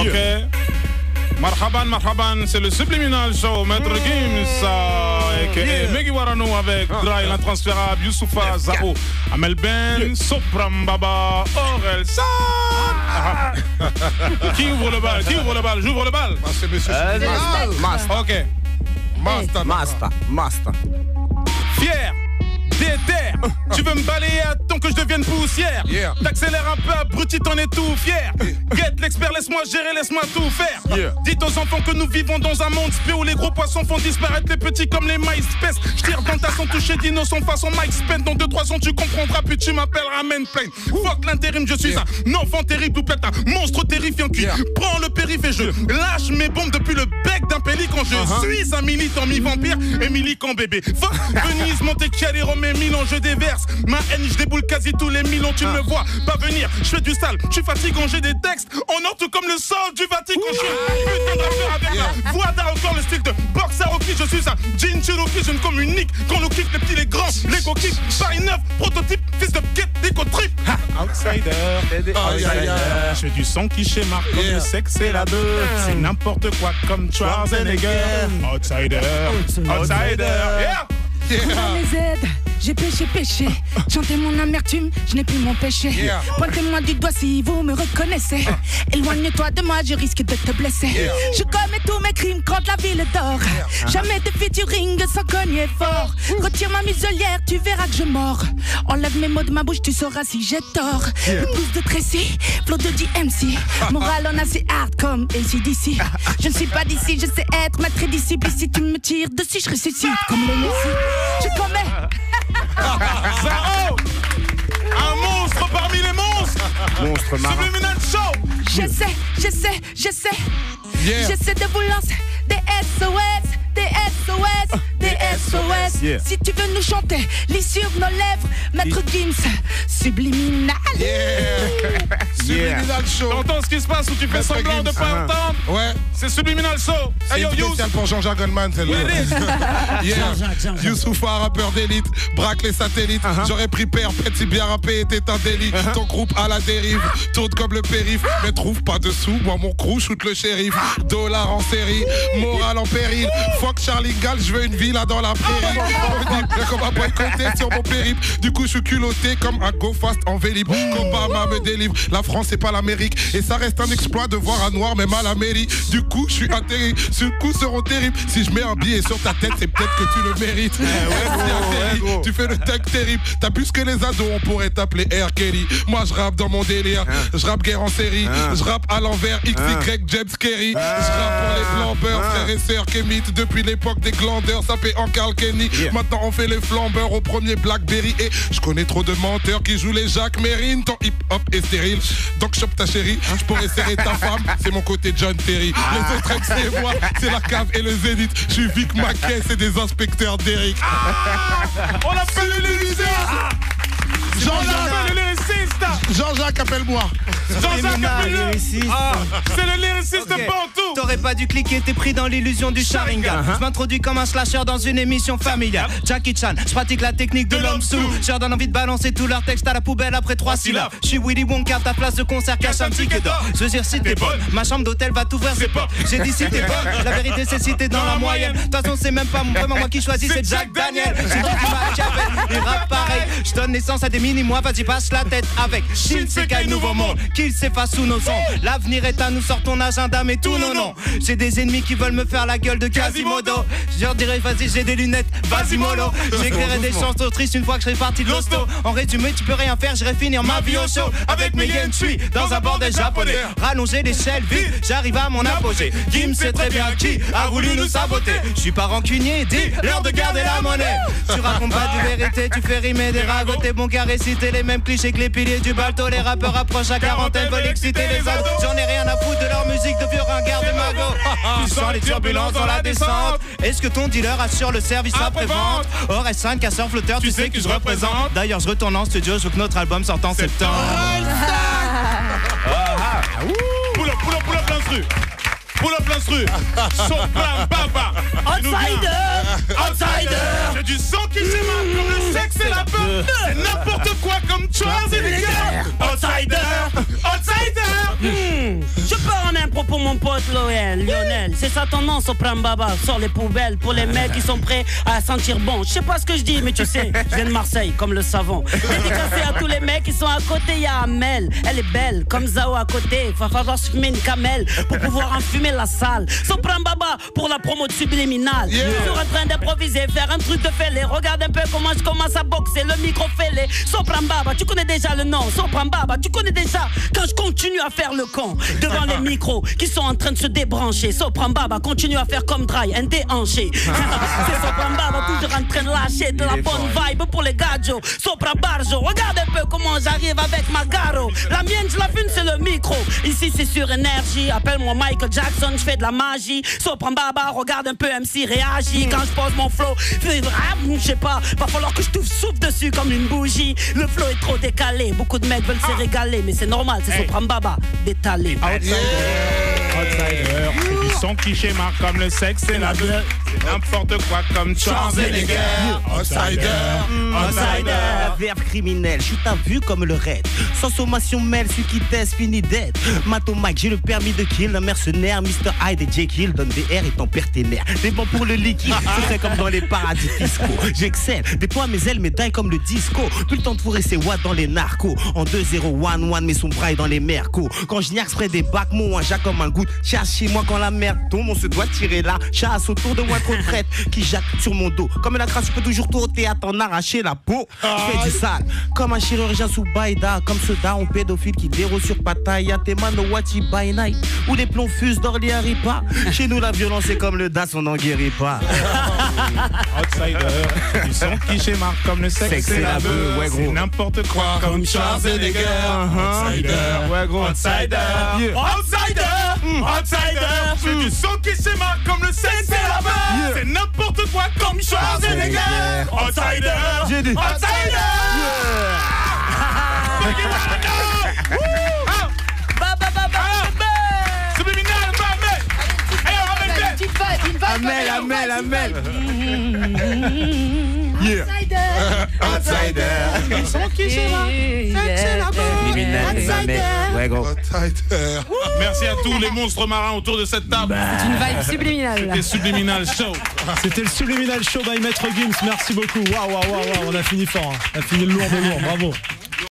Ok. Marhaban, c'est le Subliminal Show, Maître Gims, et Meggy Warano avec Dry, l'intransférable, Youssoufa, Zao, Amel Ben, Sopram Baba, Aurel San. Qui ouvre le bal? J'ouvre le bal. C'est monsieur Master. Ok. Master. Fier. Déter, tu veux me balayer à temps que je devienne poussière. T'accélères un peu, abruti, t'en es tout fier. Guette l'expert, laisse-moi gérer, laisse-moi tout faire. Dites aux enfants que nous vivons dans un monde spé où les gros poissons font disparaître les petits comme les MySpace. Je tire dans ta son touché d'innocent façon Mike Spence. Dans 2-3 ans tu comprendras, puis tu m'appelleras main plane. Fuck l'intérim, je suis un enfant terrible, doublette, un monstre terrifiant qui prend le périph' et je lâche mes bombes depuis le bec d'un pélican. Je suis un militant mi-vampire et militant bébé. Fuck Venise, Monte Chialero, mes Milan, je déverse ma haine, je déboule quasi tous les Milans. Tu ne me vois pas venir, je fais du sale, je suis fatigant, j'ai des textes en or tout comme le sol du Vatican. Je suis putain d'affaire avec la voix d'un encore le style de boxer au je suis un jean Cherokee, je ne communique quand nous kiffe les petits, les grands, Lego kick, Paris 9, prototype, fils de quête, déco trip. Outsider, je fais du son qui schémarque comme le sexe et la bœuf. C'est n'importe quoi comme Schwarzenegger. Outsider, yeah. Les aides, j'ai péché. Chantez mon amertume, je n'ai plus mon péché. Pointez-moi du doigt si vous me reconnaissez. Éloigne-toi de moi, je risque de te blesser. Je commets tous mes crimes quand la ville dort. Jamais de featuring sans cogner fort. Retire ma muselière, tu verras que je mords. Enlève mes mots de ma bouche, tu sauras si j'ai tort. Le blues de Tracy, flow de DMC. Moral en assez hard comme AC/DC. Je ne suis pas d'ici, je sais être maître disciple. Si tu me tires dessus, je ressuscite comme le Messi. Je commets. Zao, un monstre parmi les monstres. Monstre marin. Subliminal Show. J'essaie. J'essaie de vous lancer des SOS. Si tu veux nous chanter, lis sur nos lèvres, Maître Gims, Subliminal. Subliminal Show. T'entends ce qui se passe ou tu fais semblant de pas entendre? Ouais. C'est Subliminal Show. C'est spécial pour Jean-Jacques Goldman, celle-là. Youssoufa, rappeur d'élite, braque les satellites. J'aurais pris perpète si bien rappé était un délit. Ton groupe à la dérive, tourne comme le périph', mais trouve pas de sous. Moi mon crew shoot le shérif. Dollar en série, morale en péril. Fuck Charlie Gall, je veux une villa dans la prairie. Comme un boycotté sur mon périple. Du coup je suis culotté comme un go fast en vélib. Obama me délivre, la France c'est pas l'Amérique. Et ça reste un exploit de voir un noir même à la mairie. Du coup je suis atterri, ce coup seront terribles. Si je mets un billet sur ta tête, c'est peut-être que tu le mérites. Tu fais le tech terrible. T'as plus que les ados, on pourrait t'appeler R. Kelly. Moi je rappe dans mon délire, je rappe guerre en série. Je rappe à l'envers, XY, James Kerry. Je rappe pour les flambeurs, frères et sœurs Kémite. Depuis l'époque des glandeurs, sapé en Carl Kenny. Maintenant on fait les flambeurs au premier Blackberry. Et je connais trop de menteurs qui jouent les Jacques Mérine. Ton hip-hop est stérile, donc chope ta chérie. Je pourrais serrer ta femme, c'est mon côté John Terry. Les autres ex c'est moi, c'est la cave et le zénith. Je suis Vic Mackay, c'est des inspecteurs d'Eric. On appelle le lyriciste. Jean-Jacques, appelle-moi. Jean-Jacques, appelle-le. C'est le lyriciste Bantou. T'aurais pas dû cliquer, t'es pris dans l'illusion du Sharingan. Je m'introduis comme un slasher dans une émission familiale. Jackie Chan, je pratique la technique de l'homme sous. Je leur donne envie de balancer tous leurs textes à la poubelle après 3 syllabes. Je suis Willy Wonka, ta place de concert cache un ticket d'or. Je veux dire si t'es bonne, ma chambre d'hôtel va t'ouvrir ses portes. J'ai dit si t'es bonne, la vérité c'est si t'es dans la moyenne. De toute façon c'est même pas vraiment moi qui choisis, c'est Jack Daniel. C'est toi qui m'as il rappe pareil. Je donne naissance à des mini-mois, vas-y passe la tête avec Shinsekai nouveau monde, qu'il s'efface sous nos ondes. L'avenir est à nous, sort ton agenda mais tous nos noms. J'ai des ennemis qui veulent me faire la gueule de Quasimodo. Je leur dirais vas-y j'ai des lunettes, vas-y mollo. J'écrirai des chansons tristes une fois que je serai parti de l'hosto. En résumé tu peux rien faire, j'irai finir ma vie au show. Avec mes liens je suis dans un bordel japonais. Rallonger l'échelle vite, j'arrive à mon apogée. Kim sait très bien qui a voulu nous saboter. Je suis pas rancunier, dis l'heure de garder la monnaie. Tu racontes pas de vérité, tu fais rimer des ragots. T'es bon qu'à réciter les mêmes clichés que les piliers du balto. Les rappeurs approchent à quarantaine, veulent exciter les ados. J'en ai rien à foutre de leur musique de vieux ringards de magots. Tu sens les turbulences dans la descente. Est-ce que ton dealer assure le service après-vente? Orelsan, casseur flotteur, tu sais que je représente. D'ailleurs je retourne en studio, je veux que notre album sorte en septembre. Pull up l'instru. Pull up l'instru. Sopran Baba. Outsider. J'ai du sang qui s'émane comme le sexe et la peur. C'est n'importe quoi comme Schwarzenegger. Outsider. Je pars en propos mon pote Lionel. C'est ça ton nom, Sopran Baba. Sors les poubelles pour les mecs qui sont prêts à sentir bon. Je sais pas ce que je dis, mais tu sais, je viens de Marseille comme le savon. Dédicacé à tous les mecs qui sont à côté, y'a Amel. Elle est belle comme Zao à côté. Va falloir se fumer une camelle pour pouvoir enfumer la salle. Sopran Baba pour la promo de Subliminal. Toujours en train d'improviser, faire un truc de fêlé. Regarde un peu comment je commence à boxer, le micro fêlé. Sopran Baba, tu connais déjà le nom. Sopran Baba, tu connais déjà quand je continue à faire le con devant les micros qui sont en train de se débrancher. Sopran Baba continue à faire comme Dry, un déhanché. C'est Sopran Baba toujours en train de lâcher de la bonne vibe pour les gadgets. Sopran Barjo, regarde un peu comment j'arrive avec ma garo. La mienne, je la fume, c'est le micro. Ici, c'est sur énergie. Appelle-moi Michael Jackson, je fais de la magie. Sopran Baba, regarde un peu MC réagit. Quand je pose mon flow, je sais pas, va falloir que je souffle dessus comme une bougie. Le flow est trop décalé. Beaucoup de mecs veulent se régaler, mais c'est normal, c'est Sopran Baba détalé. Outsider, c'est du son qui schéma comme le sexe et la deux. C'est n'importe quoi comme Schwarzenegger. Outsider, Outsider, verbe criminel, je suis t'as vu comme le raid. Sans sommation mêle, celui qui teste finit dead. Mato Mike, j'ai le permis de kill. Un mercenaire, Mr. Hyde et Jekyll donne des airs étant partenaire. Des bons pour le liquide, c'est comme dans les paradis fiscaux. J'excelle, déploie mes ailes, médailles comme le disco. Plus le temps de fourrer ses watts dans les narcos. En 2-0-1-1, mais son braille dans les mercos. Quand je niaque près des bacs, mon Jacques comme un goût. Chasse chez moi quand la merde tombe, on se doit tirer là. Chasse autour de moi trop de prête qui jacque sur mon dos. Comme la crasse, je peux toujours tout au théâtre en arracher la peau. Je fais du sale, comme un chirurgien sous Baïda. Comme ce down pédophile qui déroule sur Pattaya. T'es man no watchy by night. Où les plombs fusent d'Orléans Ripa. Chez nous la violence est comme le DAS, on n'en guérit pas. Outsider, du son qui schéma comme le sexe et la beuh. Ouais gros, c'est n'importe quoi comme Schwarzenegger. Outsider, ouais gros, Outsider, Outsider, Outsider. C'est du son qui schéma comme le sexe et la beuh. C'est n'importe quoi comme Schwarzenegger. Outsider, j'ai dit Outsider. Subliminal, Amel. yeah. Outsider. Ils sont qui chez moi? Outsider. Ouais gros. Outsider. Merci à tous les monstres marins autour de cette table. C'est une vibe subliminale. C'était Subliminal Show. C'était le Subliminal Show by Maître Gims. Merci beaucoup. Waouh, on a fini fort. Hein. On a fini le lourd de lourd. Bravo.